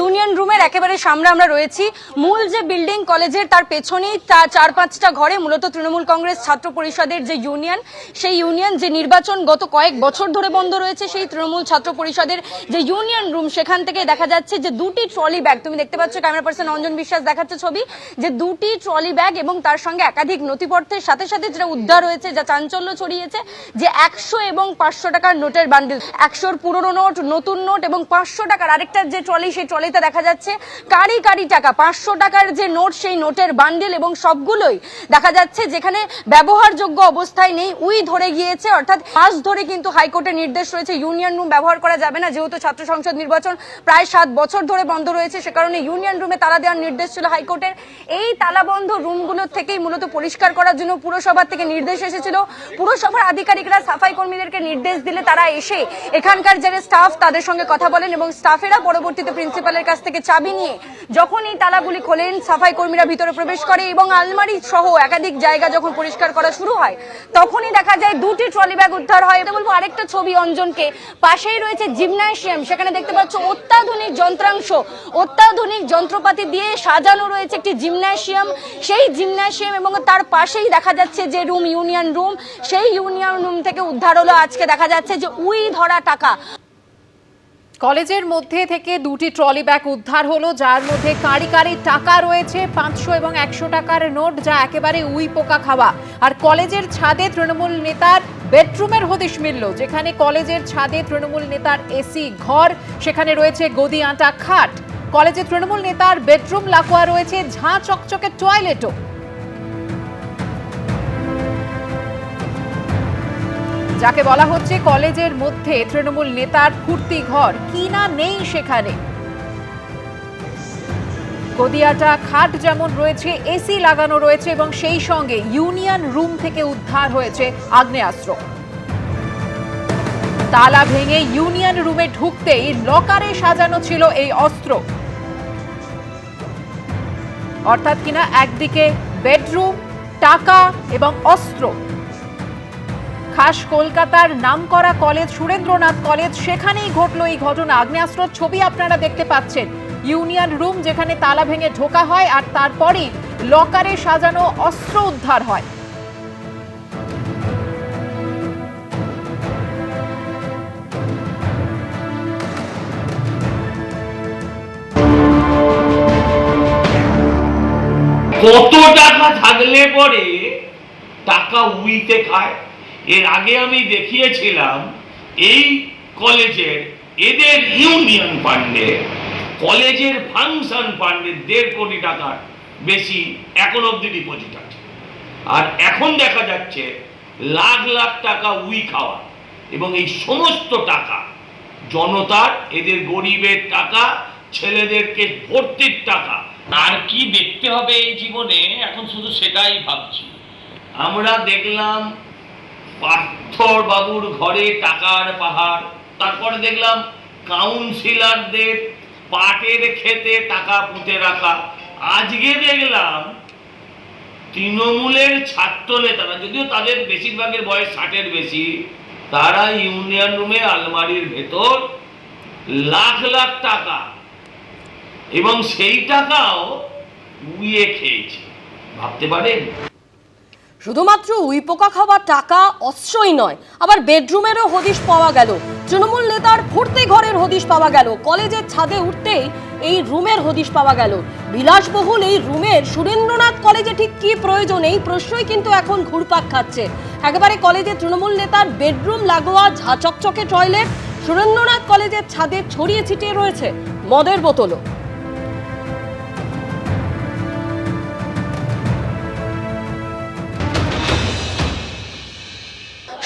Union রুমের একেবারে সামনে আমরা রয়েছি। মূল যে বিল্ডিং কলেজের তার পেছনেই 4-5টা ঘরে মূলত তৃণমূল কংগ্রেস ছাত্র পরিষদের যে ইউনিয়ন, সেই ইউনিয়ন যে নির্বাচন গত কয়েক বছর ধরে বন্ধ রয়েছে, সেই তৃণমূল ছাত্র পরিষদের যে ইউনিয়ন রুম, সেখান থেকে দেখা যাচ্ছে যে দুটি ট্রলি ব্যাগ, তুমি দেখতে পাচ্ছ ক্যামেরা পার্সন অঞ্জন বিশ্বাস দেখাচ্ছে ছবি, যে দুটি ট্রলি ব্যাগ এবং তার সঙ্গে একাধিক নথিপত্রের সাথে সাথে যেটা উদ্ধার হয়েছে, যা চাঞ্চল্য ছড়িয়েছে, যে 100 এবং 500 টাকার নোটের বান্ডিল, 100-র পুরনো নোট, নতুন নোট এবং 500 টাকার আরেকটা যে ট্রলি, সেই ট্রলিতে দেখা যাচ্ছে কারি কারি টাকা, 500 টাকার যে নোট, সেই নোটের বান্ডিল, এবং সবগুলোই দেখা যাচ্ছে যেখানে ব্যবহারযোগ্য অবস্থায় নেই, উই ধরে গিয়েছে। অর্থাৎ মাস ধরে কিন্তু হাইকোর্টের নির্দেশ রয়েছে ইউনিয়ন রুম ব্যবহার করা যাবে না, যেহেতু ছাত্র সংসদ নির্বাচন প্রায় 7 বছর ধরে বন্ধ রয়েছে, সে কারণে ইউনিয়ন রুমে তালা দেওয়ার নির্দেশ ছিল হাইকোর্টের। এই তালাবন্ধ রুমগুলো থেকেই মূলত পরিষ্কার করার জন্য পুরসভার থেকে নির্দেশ এসেছিল। পুরসভার আধিকারিকরা সাফাই কর্মীদেরকে নির্দেশ দিলে তারা এসে এখানকার যারা স্টাফ তাদের সঙ্গে কথা বলেন এবং স্টাফেরা পরবর্তীতে প্রিন্সিপালের কাছ থেকে চাবি নিয়ে যখন এই তালাগুলি খোলেন, সাফাই কর্মীরা ভিতরে প্রবেশ করে এবং আলমারি সহ একাধিক জায়গা যখন পরিষ্কার করা শুরু হয়, তখনই দেখা যায় দুটি ট্রলি ব্যাগ উদ্ধার হয়। বলবো আরেকটা ছবি অঞ্জনকে, পাশেই রয়েছে জিমন্যাসিয়াম, সেখানে দেখতে পাচ্ছ অত্যাধুনিক যন্ত্রাংশ, অত্যাধুনিক যন্ত্রপাতি দিয়ে সাজানো রয়েছে একটি জিমন্যাসিয়াম। সেই জিমন্যাসিয়াম এবং তার পাশেই দেখা যাচ্ছে যে রুম, ইউনিয়ন রুম, সেই ইউনিয়ন রুম থেকে উদ্ধার হলো আজকে দেখা যাচ্ছে যে উই ধরা টাকা। কলেজের মধ্যে থেকে দুটি ট্রলি ব্যাগ উদ্ধার হলো, যার মধ্যে কারি কারি টাকা রয়েছে, 500 এবং 100 টাকার নোট, যা একেবারে উই পোকা খাওয়া। আর কলেজের ছাদে তৃণমূল নেতার বেডরুমের হদিশ মিলল, যেখানে কলেজের ছাদে তৃণমূল নেতার এসি ঘর, সেখানে রয়েছে গদি আঁটা খাট। কলেজের তৃণমূল নেতার বেডরুম লাগোয়া রয়েছে ঝাঁ চকচকে টয়লেটও। যাকে বলা হচ্ছে কলেজের মধ্যে তৃণমূল নেতার ফুর্তি ঘর, কি না নেই সেখানে। গদিয়াটা খাট যেমন রয়েছে, এসি লাগানো রয়েছে এবং সেই সঙ্গে ইউনিয়ন রুম থেকে উদ্ধার হয়েছে আগ্নেয়াস্ত্র। তালা ভেঙে ইউনিয়ন রুমে ঢুকতেই লকারে সাজানো ছিল এই অস্ত্র। অর্থাৎ কিনা একদিকে বেডরুম, টাকা এবং অস্ত্র। খাস কলকাতার নামকরা কলেজ সুরেন্দ্রনাথ কলেজ, সেখানেই ঘটলো এই ঘটনা। আগ্নেয়াস্ত্রের ছবি আপনারা দেখতে পাচ্ছেন। ইউনিয়ন রুম যেখানে তালা ভেঙে ঢোকা হয় আর তারপরই লকারে সাজানো অস্ত্র উদ্ধার হয়। কত টাকা থাকলে পরে টাকা উইতে খায়? এর আগে আমি দেখিয়েছিলাম এই কলেজের এদের ইউনিয়ন ফান্ডে, কলেজের ফাংশন ফান্ডে 1.5 কোটি টাকার বেশি এখন অব্দি ডিপোজিট আছে। আর এখন দেখা যাচ্ছে লাখ লাখ টাকা উই খাওয়া, এবং এই সমস্ত টাকা জনতার, এদের গরিবের টাকা, ছেলেদেরকে ভর্তির টাকা। আর কি দেখতে হবে এই জীবনে, এখন শুধু সেটাই ভাবছি। আমরা দেখলাম পার্থর বাবুর ঘরে টাকার পাহাড়, তারপরে দেখলাম কাউন্সিলরদের পাটের খেতে টাকা পুঁতে রাখা, আজকে দেখলাম তৃণমূলের ছাত্র নেতারা, যদিও তাদের বেশিরভাগের বয়স 60-এর বেশি, তারা ইউনিয়ন রুমে আলমারির ভেতর লাখ লাখ টাকা, এবং সেই টাকাও উইয়ে খেয়েছে। ভাবতে পারেন? শুধুমাত্র উই পোকা খাওয়া টাকা, অস্ত্রই নয়, আবার বেডরুমেরও হদিশ পাওয়া গেল। তৃণমূল নেতার ফুর্তি ঘরের হদিশ পাওয়া গেল। কলেজের ছাদে উঠতেই এই রুমের হদিশ পাওয়া গেল। বিলাসবহুল এই রুমের সুরেন্দ্রনাথ কলেজে ঠিক কি প্রয়োজন, এই প্রশ্নই কিন্তু এখন ঘুরপাক খাচ্ছে। একেবারে কলেজের তৃণমূল নেতার বেডরুম লাগোয়া ঝাঁ চকচকে টয়লেট, সুরেন্দ্রনাথ কলেজের ছাদে ছড়িয়ে ছিটিয়ে রয়েছে মদের বোতলও।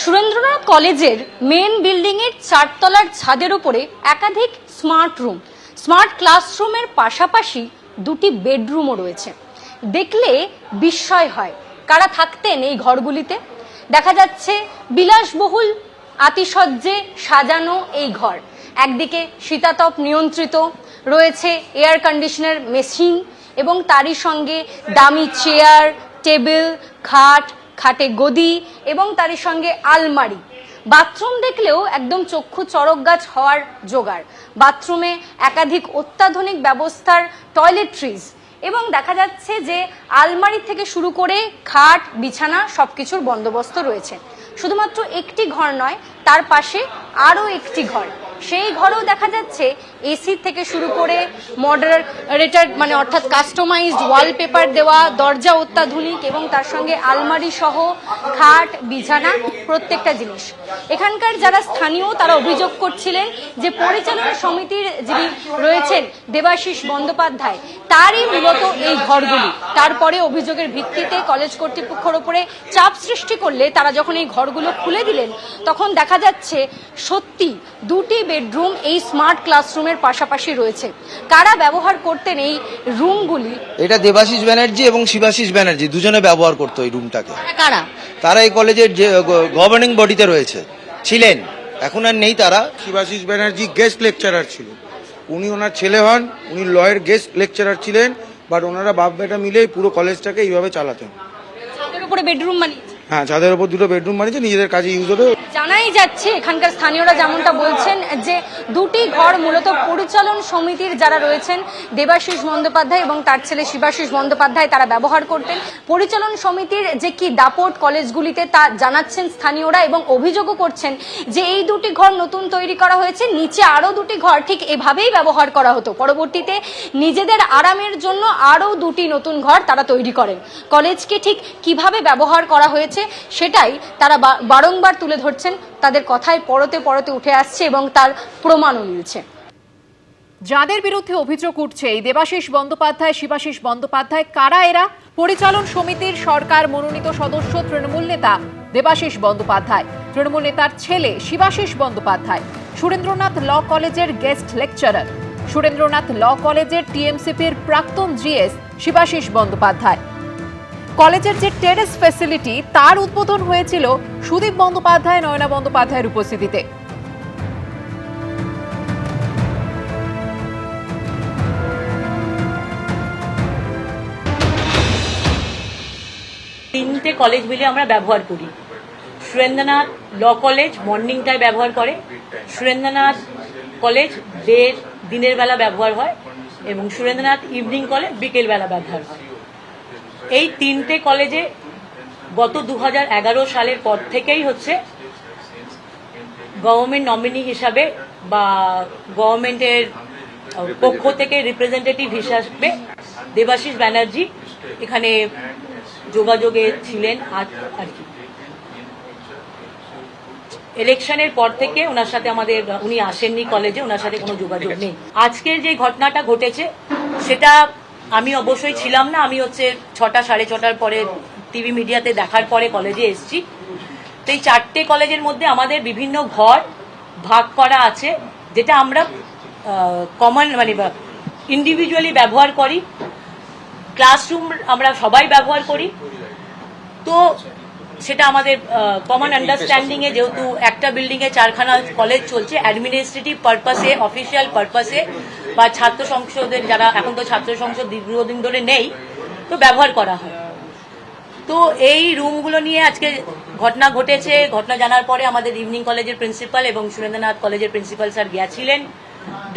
সুরেন্দ্রনাথ কলেজের মেন বিল্ডিং এর 4 তলার ছাদের উপরে একাধিক স্মার্ট রুম, স্মার্ট ক্লাসরুমের পাশাপাশি দুটি বেডরুমও রয়েছে। দেখলে বিস্ময় হয় কারা থাকতেন এই ঘরগুলিতে। দেখা যাচ্ছে বিলাসবহুল আতিশয্যে সাজানো এই ঘর, একদিকে শীতাতপ নিয়ন্ত্রিত, রয়েছে এয়ার কন্ডিশনার মেশিন এবং তারই সঙ্গে দামি চেয়ার, টেবিল, খাট, খাটে গদি এবং তারই সঙ্গে আলমারি। বাথরুম দেখলেও একদম চক্ষু চড়ক গাছ হওয়ার জোগাড়। বাথরুমে একাধিক অত্যাধুনিক ব্যবস্থার টয়লেট্রিজ এবং দেখা যাচ্ছে যে আলমারি থেকে শুরু করে খাট বিছানা সবকিছুর বন্দোবস্ত রয়েছে। শুধুমাত্র একটি ঘর নয়, তার পাশে আরও একটি ঘর, সেই ঘরেও দেখা যাচ্ছে এসি থেকে শুরু করে মডারেটার মানে অর্থাৎ কাস্টমাইজড ওয়ালপেপার দেওয়া, দরজা অত্যাধুনিক এবং তার সঙ্গে আলমারি সহ খাট বিছানা প্রত্যেকটা জিনিস। এখানকার যারা স্থানীয় তারা অভিযোগ করছিলেন যে পরিচালনা সমিতির যিনি রয়েছেন দেবাশিস বন্দ্যোপাধ্যায়, তারই মূলত এই ঘরগুলি। তারপরে অভিযোগের ভিত্তিতে কলেজ কর্তৃপক্ষের উপরে চাপ সৃষ্টি করলে তারা যখন এই ঘরগুলো খুলে দিলেন তখন দেখা যাচ্ছে সত্যি দুটি বেডরুম এই স্মার্ট ক্লাসরুমের পাশাপাশি রয়েছে। কারা ব্যবহার করতেন এই রুমগুলি? এটা দেবাশিস ব্যানার্জি এবং শিবাশিস ব্যানার্জি দুজনে ব্যবহার করতো এই রুমটাকে। কারা? তারা এই কলেজের যে গভর্নিং বডিতে রয়েছে, ছিলেন, এখন আর নেই তারা। শিবাশিস ব্যানার্জি গেস্ট লেকচারার ছিল, উনি ওনার ছেলে হন, উনি লয়ের গেস্ট লেকচারার ছিলেন, বাট ওনারা বাপ বেটা মিলে পুরো কলেজটাকে এইভাবে চালাতেন। ছাদের উপরে বেডরুম বানিয়েছে। হ্যাঁ, ছাদের উপর দুটো বেডরুম বানিয়েছে, নিজেদের কাজে ইউজ হবে। জানাই যাচ্ছে এখানকার স্থানীয়রা যেমনটা বলছেন যে দুটি ঘর মূলত পরিচালন সমিতির যারা রয়েছেন দেবাশিস বন্দ্যোপাধ্যায় এবং তার ছেলে শিবাশিস বন্দ্যোপাধ্যায় তারা ব্যবহার করতেন। পরিচালন সমিতির যে কি দাপট কলেজগুলিতে তা জানাচ্ছেন স্থানীয়রা এবং অভিযোগও করছেন যে এই দুটি ঘর নতুন তৈরি করা হয়েছে, নিচে আরও দুটি ঘর ঠিক এভাবেই ব্যবহার করা হতো। পরবর্তীতে নিজেদের আরামের জন্য আরও দুটি নতুন ঘর তারা তৈরি করেন। কলেজকে ঠিক কিভাবে ব্যবহার করা হয়েছে সেটাই তারা বারংবার তুলে ধরছেন, তাদের কথায় পরতে পরতে উঠে আসছে এবং তার প্রমাণও মিলছে। যাদের বিরুদ্ধে অভিযোগ উঠছে এই দেবাশিস বন্দ্যোপাধ্যায়, শিবাশিস বন্দ্যোপাধ্যায়, কারা এরা? পরিচালন সমিতির সরকার মনোনীত সদস্য তৃণমূল নেতা দেবাশিস বন্দ্যোপাধ্যায়, তৃণমূল নেতার ছেলে শিবাশিস বন্দ্যোপাধ্যায়, সুরেন্দ্রনাথ ল কলেজের গেস্ট লেকচারার, সুরেন্দ্রনাথ ল কলেজের টিএমসিপির প্রাক্তন জিএস শিবাশিস বন্দ্যোপাধ্যায়। কলেজের যে টেরেস ফ্যাসিলিটি তার উদ্বোধন হয়েছিল সুদীপ বন্দ্যোপাধ্যায়, নয়না বন্দ্যোপাধ্যায়ের উপস্থিতিতে। তিনটে কলেজ মিলে আমরা ব্যবহার করি। সুরেন্দ্রনাথ ল কলেজ মর্নিংটায় ব্যবহার করে, সুরেন্দ্রনাথ কলেজ দিনের বেলা ব্যবহার হয় এবং সুরেন্দ্রনাথ ইভিনিং কলেজ বিকেল বেলা ব্যবহার হয়। এই তিনটে কলেজে গত 2011 সালের পর থেকেই হচ্ছে গভর্নমেন্ট নমিনি হিসাবে বা গভর্নমেন্টের পক্ষ থেকে রিপ্রেজেন্টেটিভ হিসাবে দেবাশিস ব্যানার্জি এখানে যোগাযোগে ছিলেন। আর কি ইলেকশনের পর থেকে ওনার সাথে উনি আসেননি কলেজে, ওনার সাথে কোনো যোগাযোগ নেই। আজকের যে ঘটনাটা ঘটেছে সেটা আমি অবশ্যই ছিলাম না, আমি হচ্ছে 6টা সাড়ে 6টার পরে টিভি মিডিয়াতে দেখার পরে কলেজে এসেছি। তো এই 4টে কলেজের মধ্যে আমাদের বিভিন্ন ঘর ভাগ করা আছে, যেটা আমরা কমন মানে ইন্ডিভিজুয়ালি ব্যবহার করি। ক্লাসরুম আমরা সবাই ব্যবহার করি। তো সেটা আমাদের কমন আন্ডারস্ট্যান্ডিংয়ে, যেহেতু একটা বিল্ডিংয়ে 4খানা কলেজ চলছে, অ্যাডমিনিস্ট্রেটিভ পারপাসে, অফিসিয়াল পারপাসে বা ছাত্র সংসদের যারা, এখন তো ছাত্র সংসদ দীর্ঘদিন ধরে নেই, তো ব্যবহার করা হয়। তো এই রুমগুলো নিয়ে আজকে ঘটনা ঘটেছে। ঘটনা জানার পরে আমাদের ইভিনিং কলেজের প্রিন্সিপাল এবং সুরেন্দ্রনাথ কলেজের প্রিন্সিপাল স্যার গিয়েছিলেন।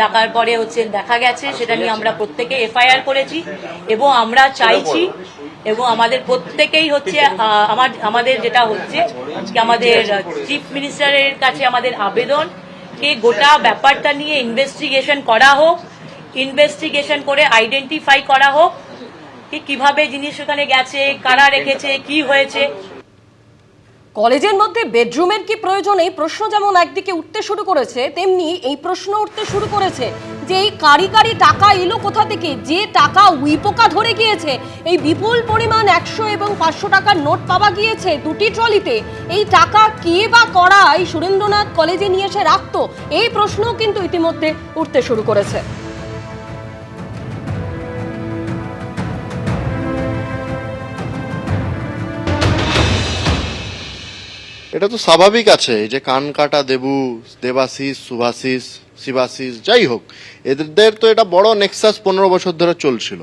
ডাকার পরে হচ্ছে দেখা গেছে, সেটা নিয়ে আমরা প্রত্যেকে এফআইআর করেছি এবং আমরা চাইছি এবং আমাদের প্রত্যেকেই হচ্ছে আমাদের যেটা হচ্ছে আমাদের চিফ মিনিস্টারের কাছে আমাদের আবেদন কে গোটা ব্যাপারটা নিয়ে ইনভেস্টিগেশন করা হোক, ইনভেস্টিগেশন করে আইডেন্টিফাই করা হোক কি কিভাবে জিনিস ওখানে গেছে, কারা রেখেছে, কি হয়েছে। কলেজের মধ্যে বেডরুমের কি প্রয়োজন, এই প্রশ্ন যেমন একদিকে উঠতে শুরু করেছে, তেমনি এই প্রশ্ন উঠতে শুরু করেছে যে এই কারি টাকা এলো কোথা থেকে, যে টাকা উইপোকা ধরে গিয়েছে, এই বিপুল পরিমাণ 100 এবং 500 টাকার নোট পাওয়া গিয়েছে দুটি ট্রলিতে, এই টাকা কে বা করা এই সুরেন্দ্রনাথ কলেজে নিয়ে এসে রাখতো, এই প্রশ্নও কিন্তু ইতিমধ্যে উঠতে শুরু করেছে। এটা তো স্বাভাবিক আছে, এই যে কান কাটা দেবু, দেবাশিস, শুভাশিস, শিবাশিস, যাই হোক, এদের তো এটা বড় নেক্সাস 15 বছর ধরে চলছিল।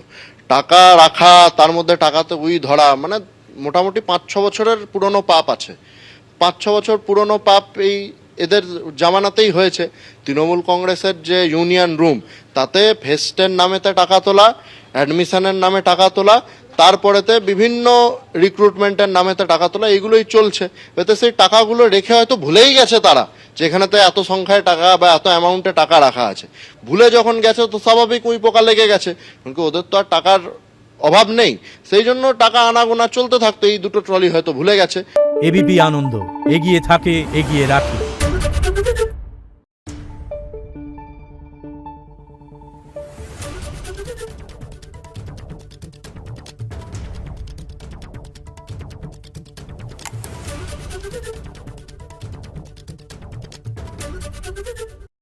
টাকা রাখা, তার মধ্যে টাকাতে উই ধরা, মানে মোটামুটি 5-6 বছরের পুরনো পাপ আছে। 5-6 বছর পুরনো পাপ এই এদের জামানাতেই হয়েছে। তৃণমূল কংগ্রেসের যে ইউনিয়ন রুম, তাতে ফেস্টের নামেতে টাকা তোলা, অ্যাডমিশনের নামে টাকা তোলা, তারপরেতে বিভিন্ন রিক্রুটমেন্টের নামেতে টাকা তোলা, এগুলোই চলছে। এতে সেই টাকাগুলো রেখে হয়তো ভুলেই গেছে তারা, যেখানেতে এত সংখ্যায় টাকা বা এত অ্যামাউন্টে টাকা রাখা আছে। ভুলে যখন গেছে তো স্বাভাবিক উই পোকা লেগে গেছে, কিন্তু ওদের তো আর টাকার অভাব নেই, সেই জন্য টাকা আনাগোনা চলতে থাকতো। এই দুটো ট্রলি হয়তো ভুলে গেছে। এবিপি আনন্দ, এগিয়ে থাকে, এগিয়ে রাখে।